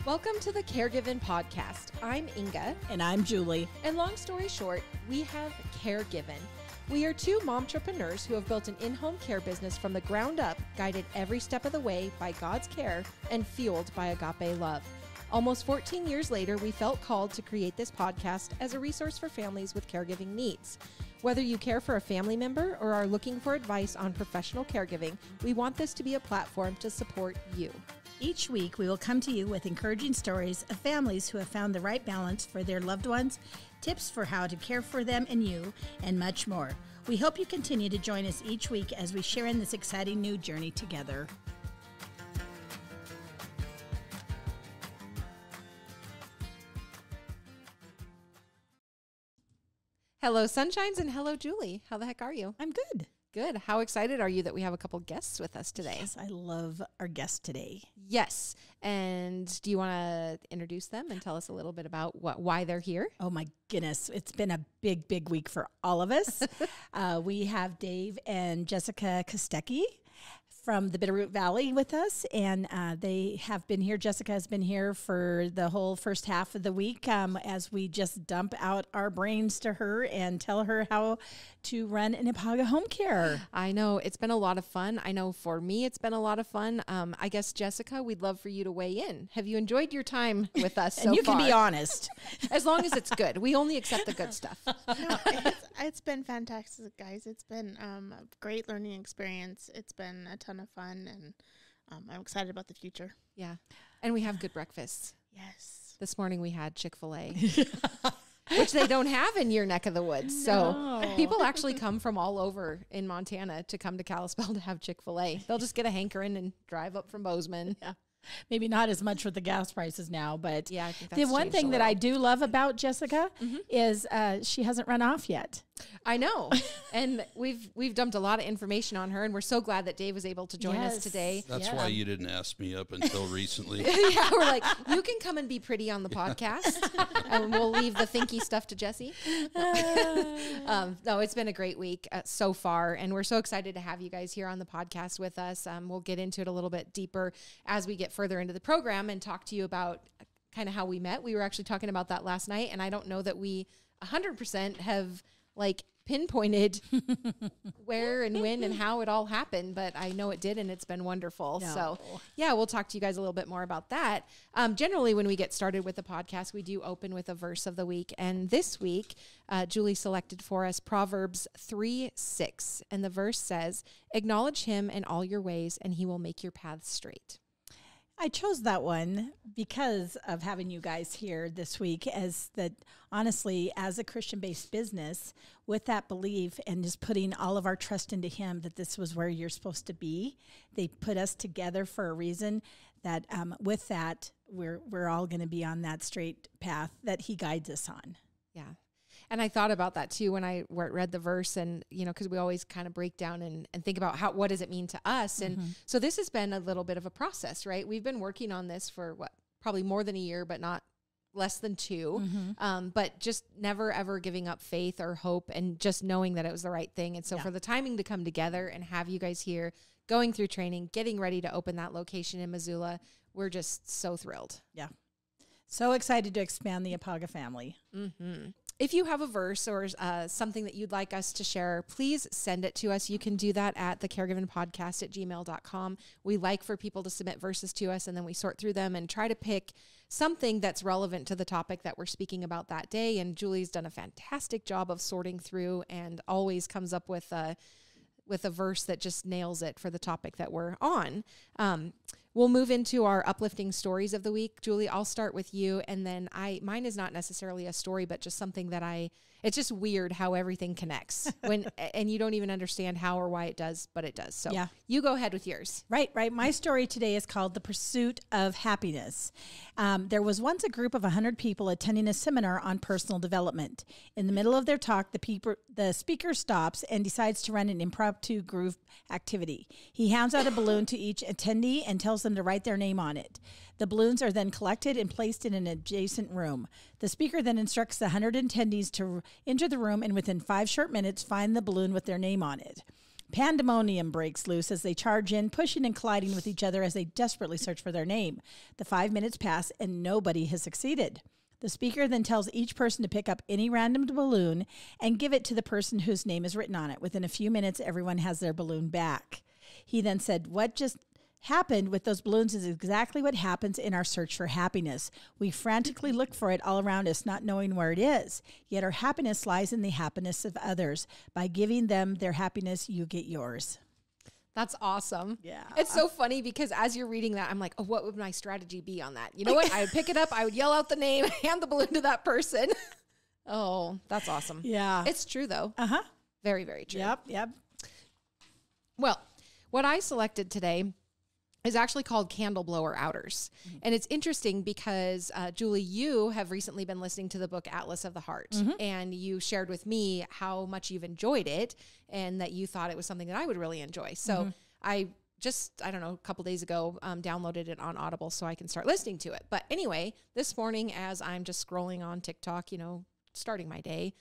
Welcome to the Caregiven podcast. I'm Inga. And I'm Julie. And long story short, we have Caregiven. We are two momtrepreneurs who have built an in-home care business from the ground up, guided every step of the way by God's care and fueled by agape love. Almost 14 years later, we felt called to create this podcast as a resource for families with caregiving needs. Whether you care for a family member or are looking for advice on professional caregiving, we want this to be a platform to support you. Each week, we will come to you with encouraging stories of families who have found the right balance for their loved ones, tips for how to care for them and you, and much more. We hope you continue to join us each week as we share in this exciting new journey together. Hello, Sunshines, and hello, Julie. How the heck are you? I'm good. Good. How excited are you that we have a couple guests with us today? Yes, I love our guest today. Yes. And do you want to introduce them and tell us a little bit about why they're here? Oh my goodness. It's been a big week for all of us. We have Dave and Jessica Kostecki from the Bitterroot Valley with us, and they have been here. Jessica has been here for the whole first half of the week as we just dump out our brains to her and tell her how to run an EPAGA home care. I know. It's been a lot of fun. I know for me, it's been a lot of fun. I guess, Jessica, we'd love for you to weigh in. Have you enjoyed your time with us so far? And you can be honest. As long as it's good. We only accept the good stuff. No, it's been fantastic, guys. It's been a great learning experience. It's been a ton of fun, and I'm excited about the future. Yeah. And we have good breakfasts. Yes. This morning we had Chick-fil-A. Which they don't have in your neck of the woods. No. So people actually come from all over in Montana to come to Kalispell to have Chick-fil-A. They'll just get a hankering and drive up from Bozeman. Yeah. Maybe not as much with the gas prices now, but yeah, I think the one thing that I do love about Jessica is she hasn't run off yet. I know. And we've dumped a lot of information on her, and we're so glad that Dave was able to join us today. That's why you didn't ask me up until recently. Yeah, we're like, you can come and be pretty on the podcast, and we'll leave the thinky stuff to Jesse. No, it's been a great week so far, and we're so excited to have you guys here on the podcast with us. We'll get into it a little bit deeper as we get further into the program and talk to you about kind of how we met. We were actually talking about that last night, and I don't know that we 100% have pinpointed where and when and how it all happened, but I know it did, and it's been wonderful. No. So yeah, we'll talk to you guys a little bit more about that. Generally, when we get started with the podcast, we do open with a verse of the week. And this week, Julie selected for us Proverbs 3:6. And the verse says, "Acknowledge him in all your ways, and he will make your paths straight." I chose that one because of having you guys here this week, as that honestly, as a Christian-based business, with that belief and just putting all of our trust into him that this was where you're supposed to be. They put us together for a reason, that with that, we're all going to be on that straight path that he guides us on. Yeah. And I thought about that too when I read the verse, and, because we always kind of break down and think about what does it mean to us. And so this has been a little bit of a process, right? We've been working on this for probably more than a year, but not less than 2. But just never, ever giving up faith or hope, and just knowing that it was the right thing. And so for the timing to come together and have you guys here going through training, getting ready to open that location in Missoula, we're just so thrilled. Yeah. So excited to expand the EPAGA family. If you have a verse or something that you'd like us to share, please send it to us. You can do that at thecaregivenpodcast@gmail.com. We like for people to submit verses to us, and then we sort through them and try to pick something that's relevant to the topic that we're speaking about that day. And Julie's done a fantastic job of sorting through and always comes up with a verse that just nails it for the topic that we're on. We'll move into our uplifting stories of the week. Julie, I'll start with you. And then mine is not necessarily a story, but just something that it's just weird how everything connects and you don't even understand how or why it does, but it does. So you go ahead with yours. Right. My story today is called The Pursuit of Happiness. There was once a group of 100 people attending a seminar on personal development. In the middle of their talk, the speaker stops and decides to run an impromptu group activity. He hands out a balloon to each attendee and tells them to write their name on it. The balloons are then collected and placed in an adjacent room. The speaker then instructs the 100 attendees to enter the room and within 5 short minutes find the balloon with their name on it. Pandemonium breaks loose as they charge in, pushing and colliding with each other as they desperately search for their name. The 5 minutes pass and nobody has succeeded. The speaker then tells each person to pick up any random balloon and give it to the person whose name is written on it. Within a few minutes, everyone has their balloon back. He then said, "What just happened with those balloons is exactly what happens in our search for happiness. We frantically look for it all around us, not knowing where it is. Yet our happiness lies in the happiness of others. By giving them their happiness, you get yours." That's awesome. Yeah. It's so funny because as you're reading that, I'm like, oh, what would my strategy be on that? You know what? I would pick it up. I would yell out the name, hand the balloon to that person. Oh, that's awesome. Yeah. It's true, though. Uh-huh. Very, very true. Yep. Well, what I selected today is actually called Candle Blower Outers. And it's interesting because, Julie, you have recently been listening to the book Atlas of the Heart. And you shared with me how much you've enjoyed it and that you thought it was something that I would really enjoy. So I don't know, a couple days ago, downloaded it on Audible so I can start listening to it. But anyway, this morning as I'm just scrolling on TikTok, starting my day,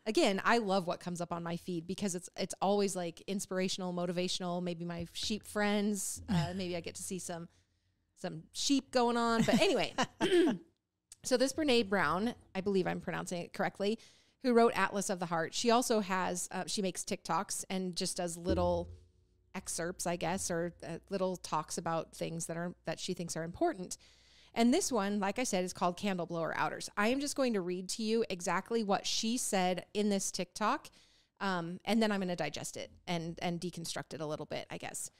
again, I love what comes up on my feed because it's always like inspirational, motivational, maybe my sheep friends, maybe I get to see some sheep going on. But anyway, so this Brene Brown, I believe I'm pronouncing it correctly, who wrote Atlas of the Heart. She also has, she makes TikToks and just does little excerpts, I guess, or little talks about things that she thinks are important. And this one, like I said, is called Candle Blower Outers. I am just going to read to you exactly what she said in this TikTok, and then I'm going to digest it and deconstruct it a little bit, I guess.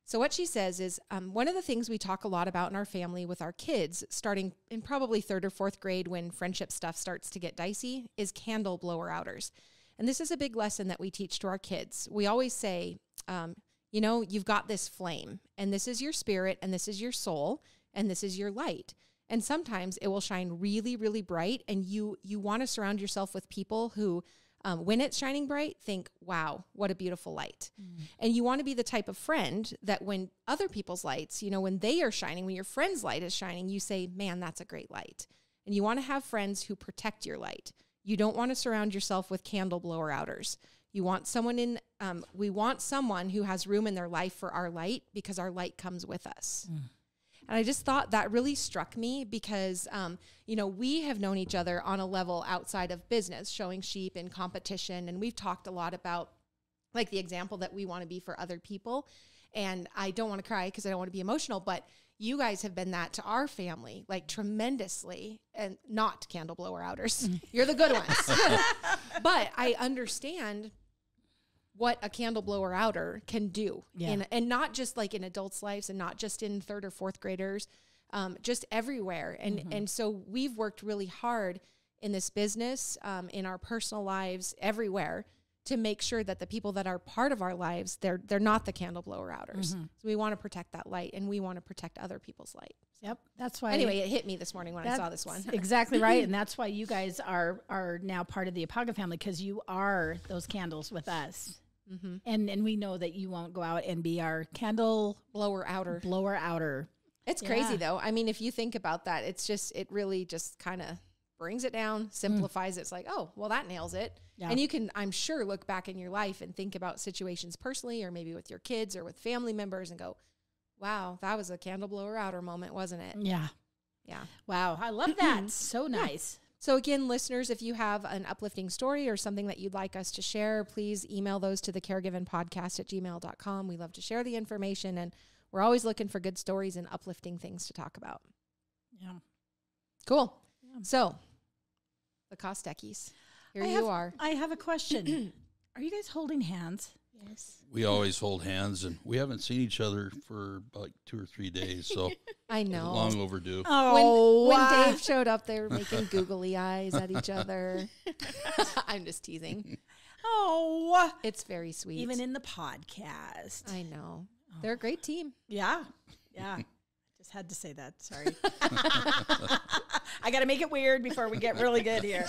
So what she says is, one of the things we talk a lot about in our family with our kids, starting in probably 3rd or 4th grade when friendship stuff starts to get dicey, is candle blower outers. And this is a big lesson that we teach to our kids. We always say, you've got this flame, and this is your spirit, and this is your soul, and this is your light. And sometimes it will shine really, really bright. And you want to surround yourself with people who, when it's shining bright, think, wow, what a beautiful light. And you want to be the type of friend that when other people's lights, when they are shining, when your friend's light is shining, you say, man, that's a great light. And you want to have friends who protect your light. You don't want to surround yourself with candle blower outers. You want someone we want someone who has room in their life for our light because our light comes with us. And I just thought that really struck me because, we have known each other on a level outside of business, showing sheep in competition. And we've talked a lot about like the example that we want to be for other people. And I don't want to cry because I don't want to be emotional, but you guys have been that to our family, like tremendously, and not candle blower outers. You're the good ones. But I understand what a candle blower outer can do. And not just like in adults' lives and not just in 3rd or 4th graders, just everywhere. And so we've worked really hard in this business, in our personal lives, everywhere, to make sure that the people that are part of our lives, they're not the candle blower outers. So we want to protect that light and we want to protect other people's light. Yep. That's why. Anyway, it hit me this morning when I saw this one. Exactly right. And that's why you guys are now part of the EPAGA family, because you are those candles with us. And we know that you won't go out and be our candle blower outer. It's crazy though. I mean, if you think about that, it really just kind of brings it down, simplifies it. It's like, oh, well, that nails it. Yeah. And you can, I'm sure, look back in your life and think about situations personally, or maybe with your kids or with family members, and go, wow, that was a candle blower outer moment, wasn't it? Yeah. Wow. I love that. So nice. So again, listeners, if you have an uplifting story or something that you'd like us to share, please email those to the Caregiven podcast at gmail.com. We love to share the information, and we're always looking for good stories and uplifting things to talk about. Yeah. Cool. Yeah. So the Kosteckis, you are. I have a question. Are you guys holding hands? Yes. We always hold hands, and we haven't seen each other for like 2 or 3 days, so I know. Long overdue. Oh, when Dave showed up, they were making googly eyes at each other. I'm just teasing. Oh, it's very sweet. Even in the podcast. I know. They're a great team. Yeah. Just had to say that. Sorry. I got to make it weird before we get really good here.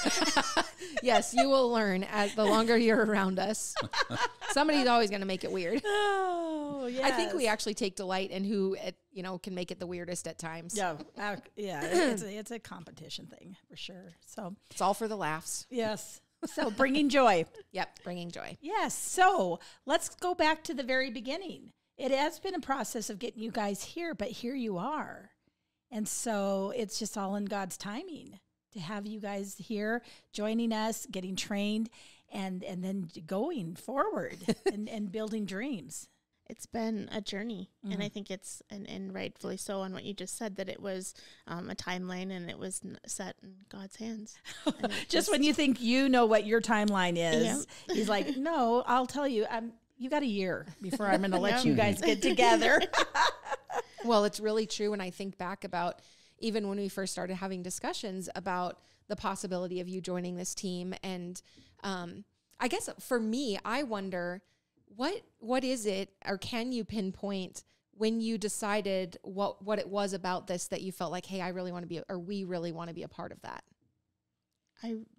Yes, you will learn as the longer you're around us. Somebody's always going to make it weird. Oh, yeah. I think we actually take delight in who can make it the weirdest at times. Yeah, it's a competition thing for sure. So it's all for the laughs. Yes. So bringing joy. Yep, bringing joy. Yes. So let's go back to the very beginning. It has been a process of getting you guys here, but here you are. And so it's just all in God's timing to have you guys here, joining us, getting trained, and then going forward and building dreams. It's been a journey, and I think it's, and rightfully so, on what you just said, that it was a timeline, and it was set in God's hands. Just when you think you know what your timeline is, He's like, no, I'll tell you, you got a year before I'm going to let you guys get together. Well, it's really true when I think back about even when we first started having discussions about the possibility of you joining this team. And I guess for me, I wonder, what is it, or can you pinpoint when you decided what it was about this that you felt like, hey, I really want to be, or we really want to be a part of that?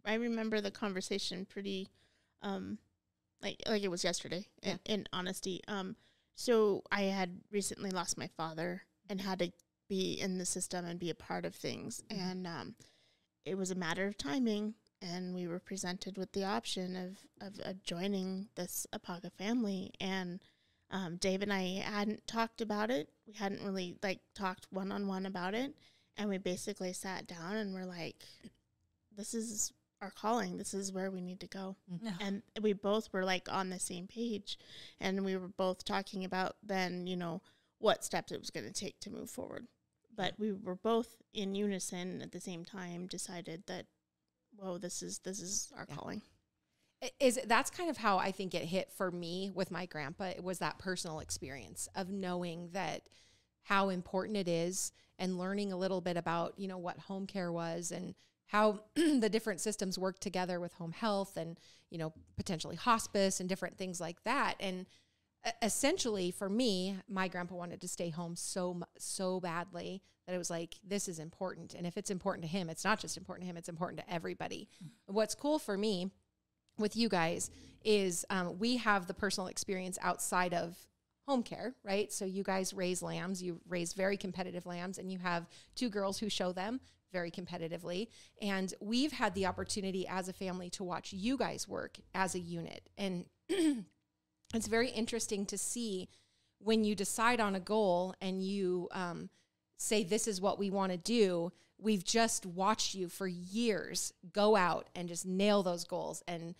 I remember the conversation pretty, like it was yesterday, in honesty. So I had recently lost my father and had to be in the system and be a part of things. And it was a matter of timing. And we were presented with the option of joining this EPAGA family. And Dave and I hadn't talked about it. We hadn't really talked one-on-one about it. And we basically sat down and were like, this is our calling. This is where we need to go. Mm-hmm. And we both were on the same page. And we were both talking about then, what steps it was going to take to move forward. But we were both in unison at the same time, decided that, whoa, this is our calling. That's kind of how I think it hit for me with my grandpa. It was that personal experience of knowing that how important it is, and learning a little bit about, what home care was and how the different systems work together with home health and, potentially hospice and different things like that. And essentially for me, my grandpa wanted to stay home so badly that it was like, this is important. And if it's important to him, it's not just important to him, it's important to everybody. Mm-hmm. What's cool for me with you guys is we have the personal experience outside of home care, right? So you guys raise lambs, you raise very competitive lambs, and you have 2 girls who show them very competitively. And we've had the opportunity as a family to watch you guys work as a unit. And it's very interesting to see when you decide on a goal and you say, this is what we want to do. We've just watched you for years go out and just nail those goals and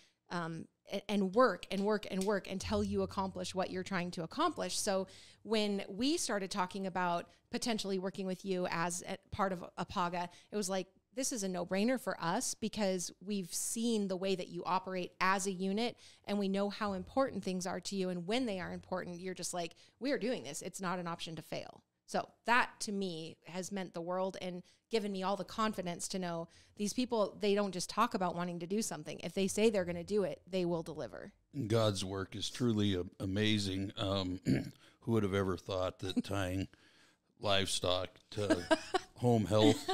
work and work and work until you accomplish what you're trying to accomplish. So when we started talking about potentially working with you as a part of EPAGA, it was like, this is a no-brainer for us because we've seen the way that you operate as a unit and we know how important things are to you. And when they are important, you're just like, we are doing this. It's not an option to fail. So that to me has meant the world and given me all the confidence to know these people, they don't just talk about wanting to do something. If they say they're going to do it, they will deliver. God's work is truly amazing. Who would have ever thought that tying livestock to home health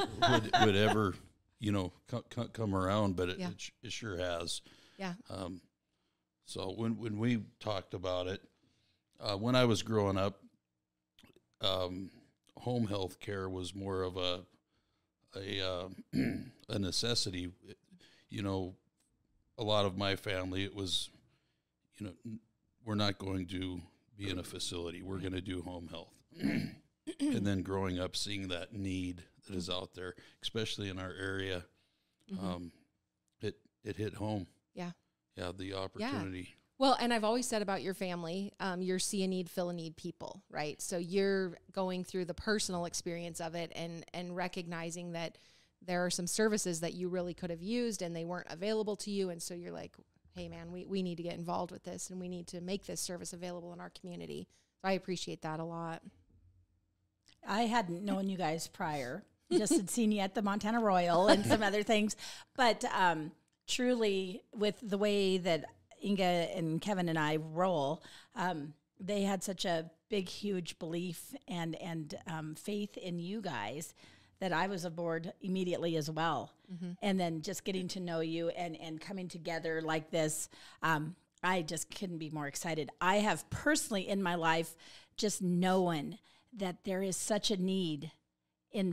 would ever, come around, but it sure has. Yeah. So when we talked about it, when I was growing up, home health care was more of a necessity. A lot of my family, it was, we're not going to be in a facility. We're going to do home health. And then growing up, seeing that need that is out there, especially in our area, it hit home. Yeah. Yeah, the opportunity. Yeah. Well, and I've always said about your family, you're see a need, fill a need people, right? So you're going through the personal experience of it and recognizing that there are some services that you really could have used and they weren't available to you. And so you're like, hey, man, we need to get involved with this and we need to make this service available in our community. So I appreciate that a lot. I hadn't known you guys prior, just had seen you at the Montana Royal and some other things. But truly, with the way that Inga and Kevin and I roll, they had such a big, huge belief and faith in you guys that I was aboard immediately as well. Mm-hmm. And then just getting to know you and coming together like this, I just couldn't be more excited. I have personally in my life just known that there is such a need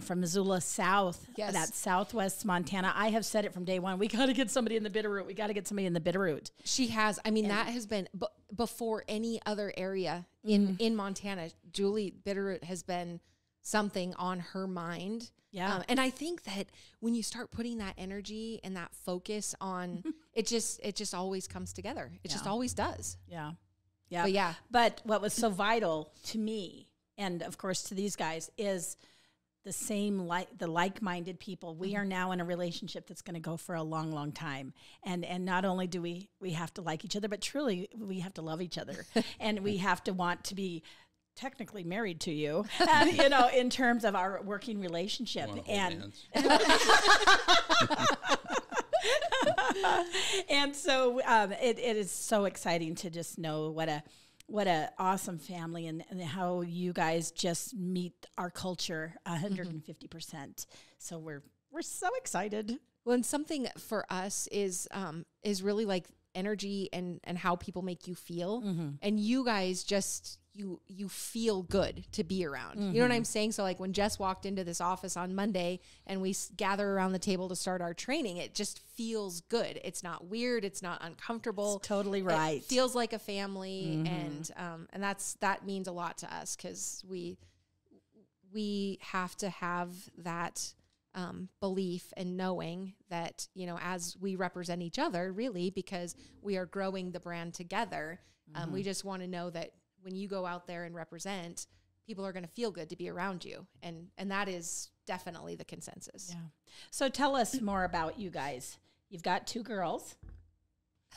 from Missoula south, Yes. that southwest Montana. I have said it from day one. We got to get somebody in the Bitterroot. We got to get somebody in the Bitterroot. She has. I mean, that has been before any other area in Montana. Julie Bitterroot has been something on her mind. Yeah. And I think that when you start putting that energy and that focus on it just always comes together. It just always does. Yeah. Yeah. But yeah. But what was so vital to me, and of course to these guys, is the like-minded people. We are now in a relationship that's going to go for a long, long time. And not only do we have to like each other, but truly we have to love each other. And we have to want to be technically married to you, in terms of our working relationship. And and so it is so exciting to just know what a awesome family and how you guys just meet our culture 150%. So we're so excited. Well, and something for us is really like energy and how people make you feel. And you guys just you feel good to be around. You know what I'm saying? So like when Jess walked into this office on Monday and we gather around the table to start our training, it just feels good. It's not weird. It's not uncomfortable. It's totally right. It feels like a family. And that means a lot to us because we have to have that belief and knowing that, as we represent each other really, because we are growing the brand together. We just want to know that when you go out there and represent, people are going to feel good to be around you. And that is definitely the consensus. Yeah. So tell us more about you guys. You've got 2 girls.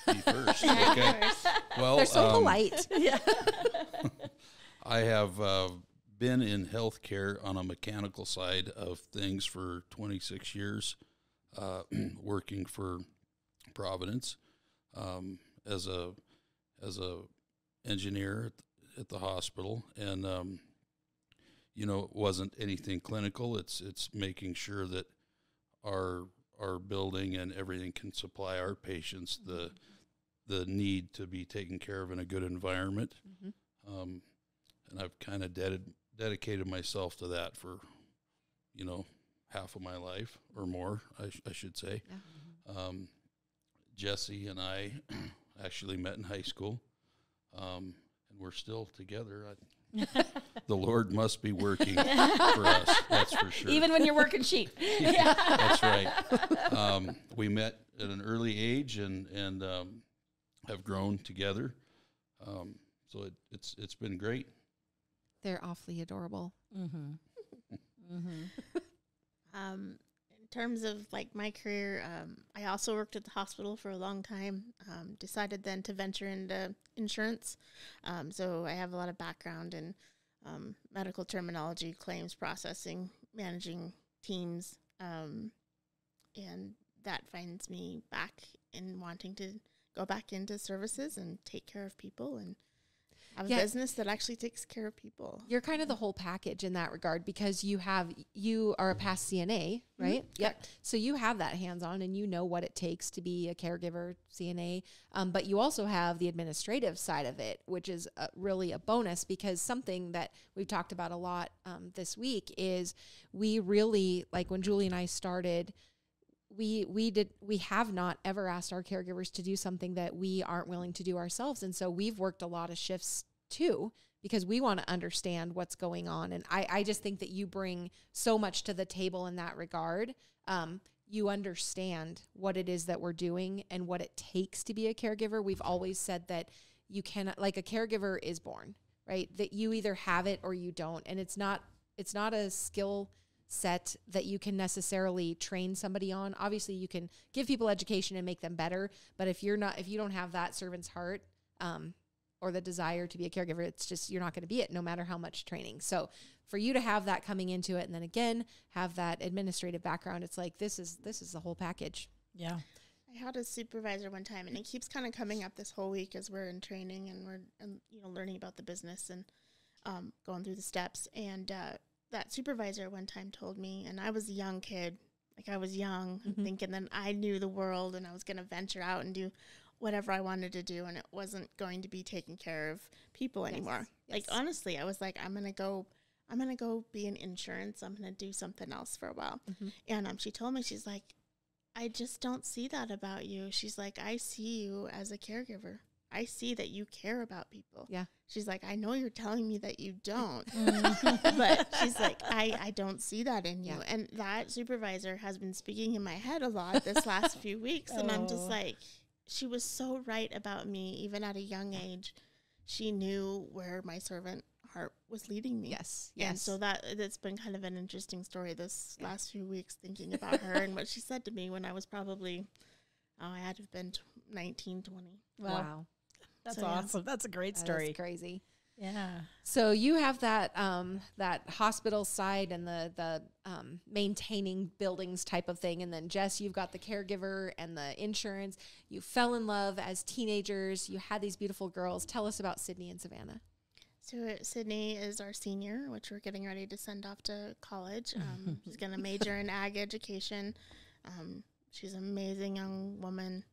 Me first. Okay. Well, They're so polite. Yeah. I have been in healthcare on a mechanical side of things for 26 years, working for Providence as a engineer at the hospital, and it wasn't anything clinical. It's making sure that our building and everything can supply our patients the need to be taken care of in a good environment. And I've kind of dedicated myself to that for half of my life or more, I should say. Jesse and I actually met in high school. And we're still together. The Lord must be working for us, that's for sure. Even when you're working sheep. Yeah, that's right. We met at an early age and have grown together. So it's been great. They're awfully adorable. In terms of like my career, I also worked at the hospital for a long time. Decided then to venture into insurance. So I have a lot of background in medical terminology, claims processing, managing teams, and that finds me back in wanting to go back into services and take care of people and have a business that actually takes care of people. You're kind of the whole package in that regard because you are a past CNA, right? Yep. So you have that hands-on and you know what it takes to be a caregiver CNA. But you also have the administrative side of it, which is really a bonus because something that we've talked about a lot this week is we really, like when Julie and I started, we have not ever asked our caregivers to do something that we aren't willing to do ourselves. And so we've worked a lot of shifts too, because we want to understand what's going on. And I just think that you bring so much to the table in that regard. You understand what it is that we're doing and what it takes to be a caregiver. We've always said that you cannot, like a caregiver is born, right? That you either have it or you don't. And it's not a skill set that you can necessarily train somebody on. Obviously you can give people education and make them better, but if you don't have that servant's heart or the desire to be a caregiver, it's just you're not going to be it no matter how much training. So for you to have that coming into it and then again have that administrative background, it's like this is the whole package. Yeah. I had a supervisor one time, and it keeps kind of coming up this whole week as we're in training and we're learning about the business and going through the steps. And that supervisor one time told me, and I was a young kid, like I was young, thinking that I knew the world and I was going to venture out and do whatever I wanted to do, and it wasn't going to be taking care of people anymore. Like honestly, I was like, I'm going to go I'm going to go be in insurance. I'm going to do something else for a while. And she told me, she's like, I just don't see that about you. She's like, I see you as a caregiver. I see that you care about people. Yeah. She's like, I know you're telling me that you don't, but she's like, I don't see that in you. Yeah. And that supervisor has been speaking in my head a lot this last few weeks. And I'm just like, she was so right about me. Even at a young age, she knew where my servant heart was leading me. Yes. And so that's been kind of an interesting story this last few weeks, thinking about her and what she said to me when I was probably, I had to have been 19, 20. Wow. That's awesome. That's a great story. That's crazy. Yeah. So you have that that hospital side and the maintaining buildings type of thing, and then Jess, you've got the caregiver and the insurance. You fell in love as teenagers. You had these beautiful girls. Tell us about Sydney and Savannah. So Sydney is our senior, which we're getting ready to send off to college. She's going to major in ag education. She's an amazing young woman.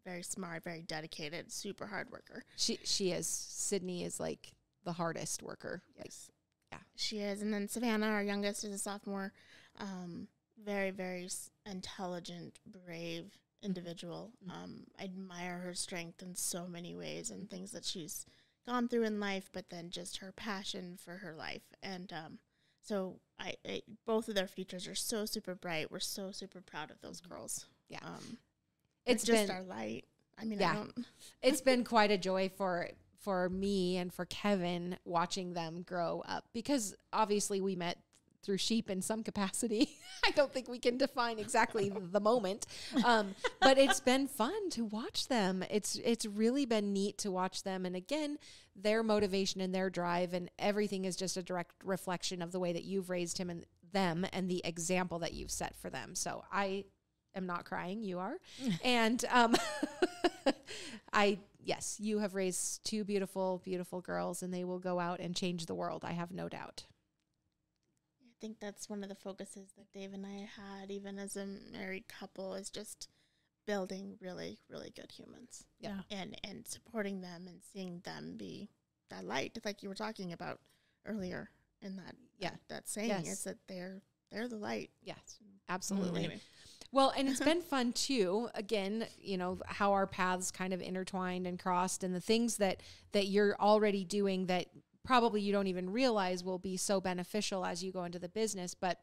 Very smart, very dedicated, super hard worker. She is. Sydney is like the hardest worker. Yes. She is. And then Savannah, our youngest, is a sophomore. Very, very intelligent, brave individual. I admire her strength in so many ways and things that she's gone through in life, but then just her passion for her life. And so both of their futures are so super bright. We're so super proud of those girls. Yeah. It's just our light. I mean, It's been quite a joy for me and for Kevin watching them grow up, because obviously we met through sheep in some capacity. I don't think we can define exactly the moment, but it's been fun to watch them. It's really been neat to watch them. And again, their motivation and their drive and everything is just a direct reflection of the way that you've raised him and them and the example that you've set for them. So I am not crying. You are. And yes, you have raised two beautiful, beautiful girls, and they will go out and change the world. I have no doubt. I think that's one of the focuses that Dave and I had, even as a married couple, is just building really, really good humans. Yeah. And supporting them and seeing them be that light, like you were talking about earlier in that saying, is that they're the light. Yes, absolutely. Anyway. Well, and it's been fun too, again, how our paths kind of intertwined and crossed, and the things that you're already doing that probably you don't even realize will be so beneficial as you go into the business. But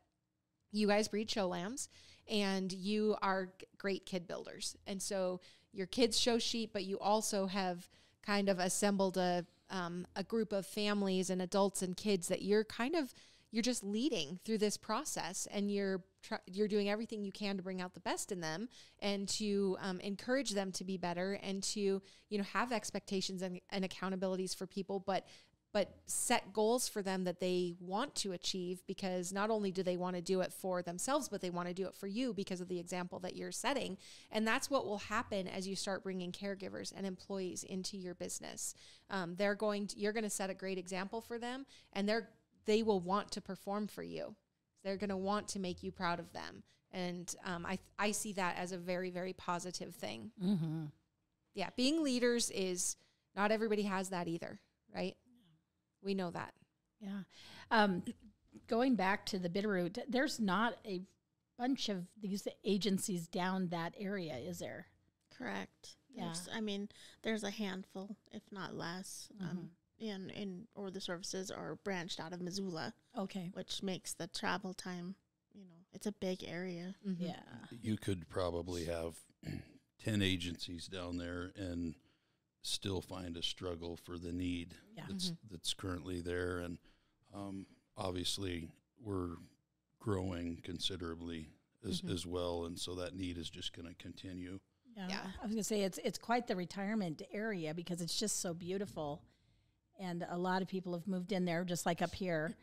you guys breed show lambs, and you are great kid builders. And so your kids show sheep, but you also have kind of assembled a group of families and adults and kids that you're just leading through this process, and you're doing everything you can to bring out the best in them and to encourage them to be better and to, have expectations and accountabilities for people, but set goals for them that they want to achieve, because not only do they want to do it for themselves, but they want to do it for you because of the example that you're setting. And that's what will happen as you start bringing caregivers and employees into your business. You're going to set a great example for them, and they will want to perform for you. They're going to want to make you proud of them. And I see that as a very, very positive thing. Mm-hmm. Yeah. Being leaders is not everybody has that either, right? We know that. Yeah. Going back to the Bitterroot, there's not a bunch of these agencies down that area, is there? Correct. Yeah. There's a handful, if not less. Or the services are branched out of Missoula. Okay. Which makes the travel time, it's a big area. Mm-hmm. Yeah. You could probably have 10 agencies down there and still find a struggle for the need that's currently there. And obviously we're growing considerably as well. And so that need is just going to continue. Yeah. I was going to say it's quite the retirement area because it's just so beautiful. And a lot of people have moved in there, just like up here.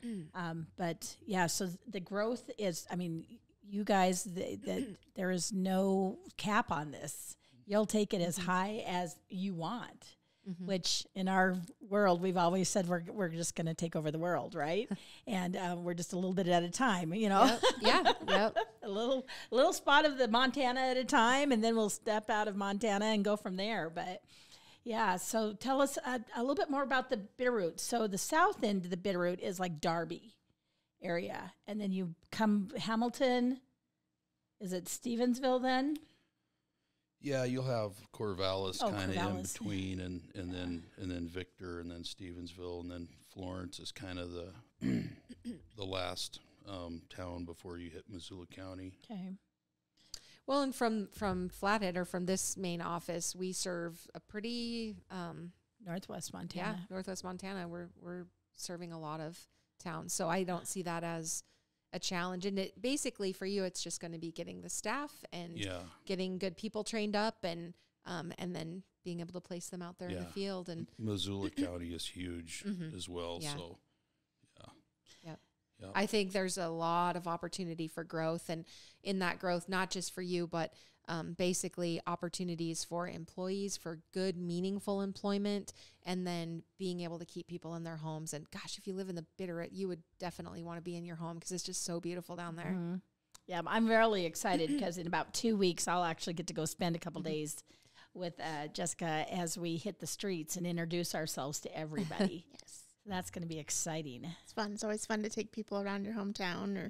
But yeah, so the growth is, you guys, there is no cap on this. You'll take it as high as you want, which in our world, we've always said we're just going to take over the world, right? And we're just a little bit at a time, Yep. Yep. A little spot of the Montana at a time, and then we'll step out of Montana and go from there. But Yeah, so tell us a little bit more about the Bitterroot. So the south end of the Bitterroot is like Darby area, and then you come Hamilton. Is it Stevensville then? Yeah, you'll have Corvallis kind of in Corvallis. between, and then Victor, and then Stevensville, and then Florence is kind of the the last town before you hit Missoula County. Okay. Well, and from Flathead or from this main office, we serve a pretty Northwest Montana. Northwest Montana. We're serving a lot of towns, so I don't see that as a challenge. And it basically for you, it's just going to be getting the staff and getting good people trained up, and then being able to place them out there in the field. And Missoula County is huge as well. Yeah. So I think there's a lot of opportunity for growth, and in that growth, not just for you, but basically opportunities for employees for good, meaningful employment, and then being able to keep people in their homes. And gosh, if you live in the Bitterroot, you would definitely want to be in your home because it's just so beautiful down there. Mm-hmm. Yeah, I'm really excited because in about 2 weeks, I'll actually get to go spend a couple days with Jessica as we hit the streets and introduce ourselves to everybody. Yes. That's going to be exciting. It's fun. It's always fun to take people around your hometown, or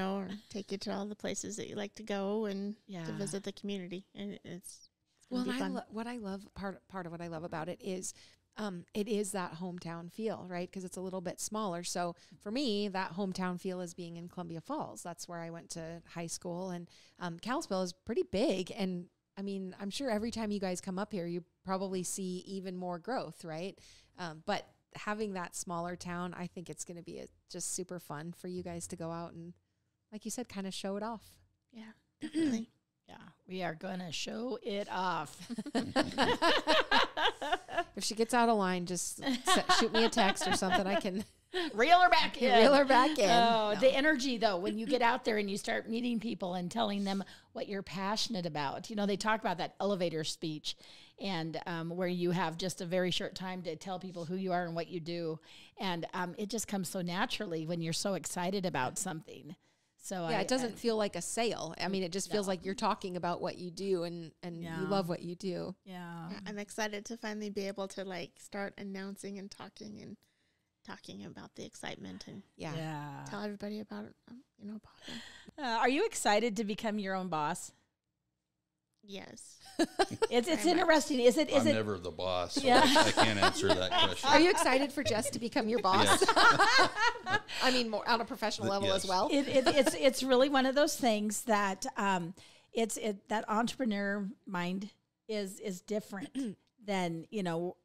or take you to all the places that you like to go and to visit the community. And it's gonna be fun. What I love, part of what I love about it is that hometown feel, right? Because it's a little bit smaller. So for me, that hometown feel is being in Columbia Falls. That's where I went to high school, and Kalispell is pretty big. And I mean, I'm sure every time you guys come up here, you probably see even more growth, right? But having that smaller town, I think it's going to be just super fun for you guys to go out and, like you said, kind of show it off. Yeah, definitely. Yeah, we are going to show it off. If she gets out of line, just shoot me a text or something. I can reel her back in. Reel her back in. Oh, No. The energy, though, when you get out there and you start meeting people and telling them what you're passionate about. You know, they talk about that elevator speech, and where you have just a very short time to tell people who you are and what you do. And it just comes so naturally when you're so excited about something. So it doesn't feel like a sale. I mean, it just feels like you're talking about what you do, and you love what you do. Yeah. I'm excited to finally be able to start announcing and talking about the excitement and tell everybody about it. About it. Are you excited to become your own boss? Yes. It's interesting. Is it? I'm never the boss, so Yeah. I can't answer that question. Are you excited for Jess to become your boss? Yes. I mean, more on a professional level as well. It's really one of those things that that entrepreneur mind is different than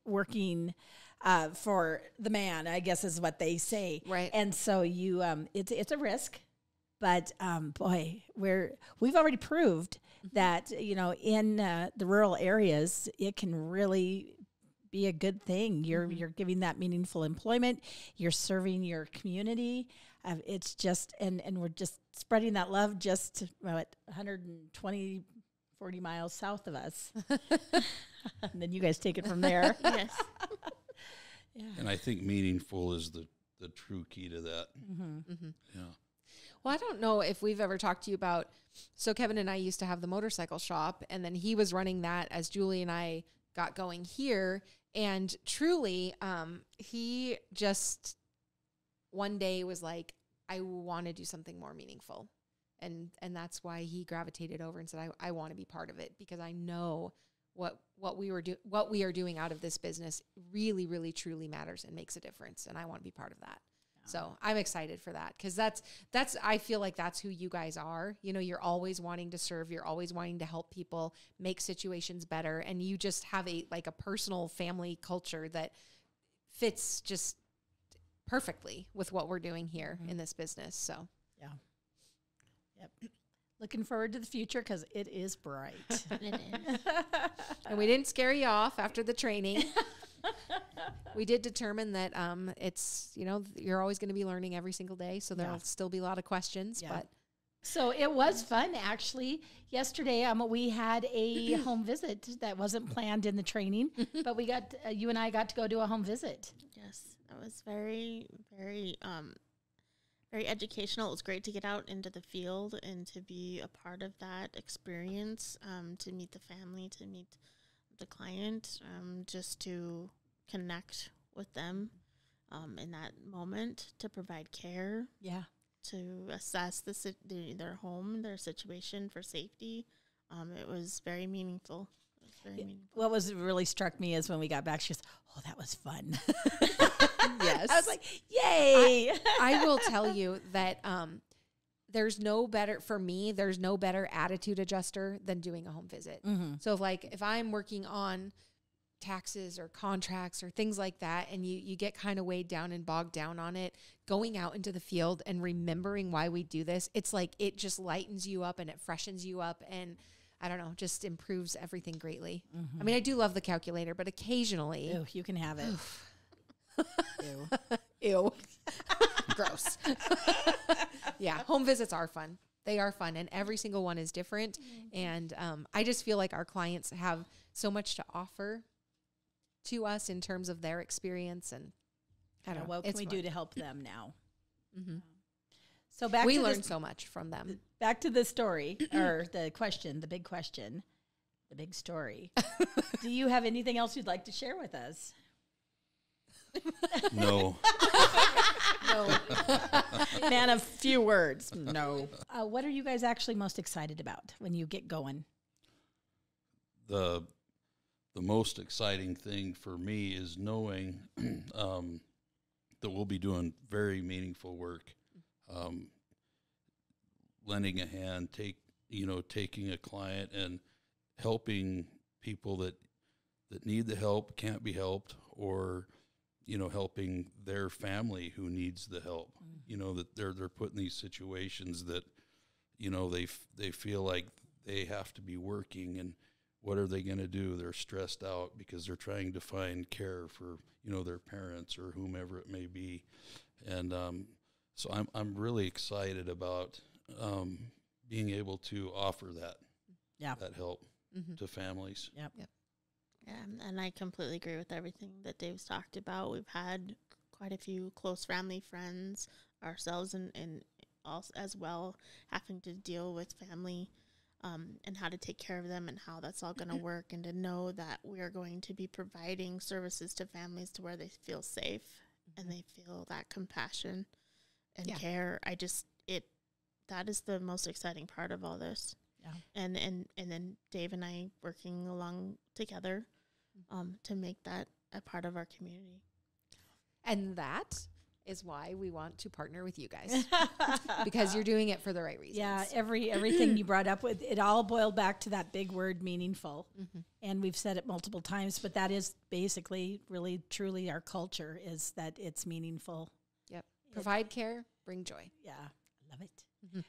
working for the man, I guess is what they say. Right. And so it's a risk, but boy, we've already proved that in the rural areas it can really be a good thing. You're giving that meaningful employment. You're serving your community. It's just and we're just spreading that love just 120, 40 miles south of us. And then you guys take it from there. Yes. Yeah. And I think meaningful is the true key to that. Mm-hmm. Mm-hmm. Yeah. Well, I don't know if we've ever talked to you about, so Kevin and I used to have the motorcycle shop, and then he was running that as Julie and I got going here. And truly, he just one day was like, I want to do something more meaningful. And that's why he gravitated over and said, I want to be part of it, because I know what we are doing out of this business really, really, truly matters and makes a difference. And I want to be part of that. So I'm excited for that, because that's I feel like that's who you guys are. You're always wanting to serve. You're always wanting to help people make situations better. And you just have a personal family culture that fits just perfectly with what we're doing here in this business. So, yeah. Yep. Looking forward to the future because it is bright. It is. And we didn't scare you off after the training. We did determine that it's, you're always going to be learning every single day. So there'll still be a lot of questions. Yeah. But So it was fun, actually. Yesterday, we had a home visit that wasn't planned in the training, but we got you and I got to go do a home visit. Yes, that was very, very, very educational. It was great to get out into the field and to be a part of that experience, to meet the family, to meet the client, just to connect with them in that moment, to provide care, Yeah. to assess their home, their situation for safety. It was very meaningful. What was really struck me is when we got back, she goes, "Oh, that was fun." Yes. I was like, "Yay!" I will tell you that there's no better attitude adjuster than doing a home visit. Mm-hmm. So if I'm working on taxes or contracts or things like that, and you get kind of weighed down and bogged down on it, going out into the field and remembering why we do this, it's like it just lightens you up and it freshens you up, and I don't know, just improves everything greatly. Mm-hmm. I mean, I do love the calculator, but occasionally, Ew, you can have it. Ew. ew, gross. Yeah, home visits are fun. They are fun, and every single one is different. And I just feel like our clients have so much to offer to us in terms of their experience, and I don't know. What can we do to help them now? Mm-hmm. So we learn so much from them. Back to the story, or the question, the big question, the big story. Do you have anything else you'd like to share with us? No. No. Man of few words. No. What are you guys actually most excited about when you get going? The most exciting thing for me is knowing that we'll be doing very meaningful work, lending a hand, taking a client and helping people that need the help, can't be helped, or helping their family who needs the help. That they're put in these situations that they feel like they have to be working, and what are they going to do? They're stressed out because they're trying to find care for their parents or whomever it may be. And so I'm really excited about being able to offer that help to families. Yep. Yeah, and I completely agree with everything that Dave's talked about. We've had quite a few close family friends ourselves, and also as well having to deal with family and how to take care of them and how that's all going to work, and to know that we are going to be providing services to families to where they feel safe and they feel that compassion and care. That is the most exciting part of all this. Yeah. And then Dave and I working along together to make that a part of our community. And that is why we want to partner with you guys, because you're doing it for the right reasons. Yeah, everything you brought up, with it all boiled back to that big word, meaningful. Mm-hmm. And we've said it multiple times, but that is basically really truly our culture, is that it's meaningful. Yep. Provide care, bring joy. Yeah, I love it. Mm-hmm.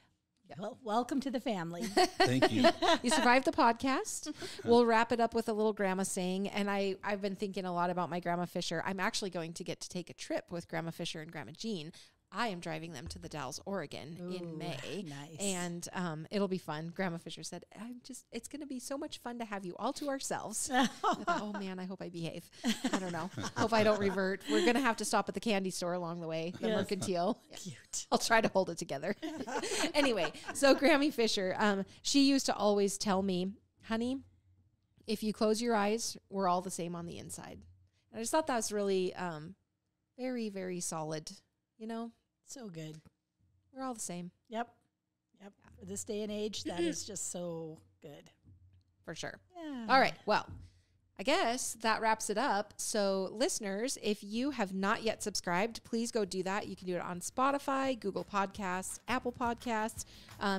Yep. Well, welcome to the family. Thank you. You survived the podcast. We'll wrap it up with a little grandma saying, and I've been thinking a lot about my Grandma Fisher. I'm actually going to get to take a trip with Grandma Fisher and Grandma Jean. I am driving them to the Dalles, Oregon in May. Nice. And it'll be fun. Grandma Fisher said, it's going to be so much fun to have you all to ourselves. Oh man, I hope I behave. I don't know. Hope I don't revert. We're going to have to stop at the candy store along the way, the Mercantile. Cute. I'll try to hold it together. Anyway, so Grammy Fisher, she used to always tell me, honey, if you close your eyes, we're all the same on the inside. And I just thought that was really very, very solid, So good. We're all the same. Yep. For this day and age, that is just so good. For sure. Yeah. All right. Well, I guess that wraps it up. So listeners, if you have not yet subscribed, please go do that. You can do it on Spotify, Google Podcasts, Apple Podcasts.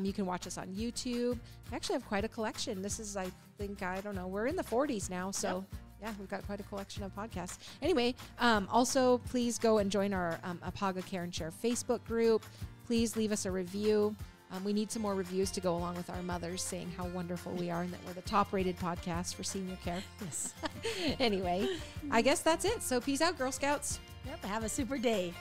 You can watch us on YouTube. I actually have quite a collection. This is, I think, we're in the 40s now. So yeah, we've got quite a collection of podcasts. Anyway, also please go and join our EPAGA Care and Share Facebook group. Please leave us a review. We need some more reviews to go along with our mothers saying how wonderful we are and that we're the top-rated podcast for senior care. Yes. Anyway, I guess that's it. So peace out, Girl Scouts. Yep. Have a super day.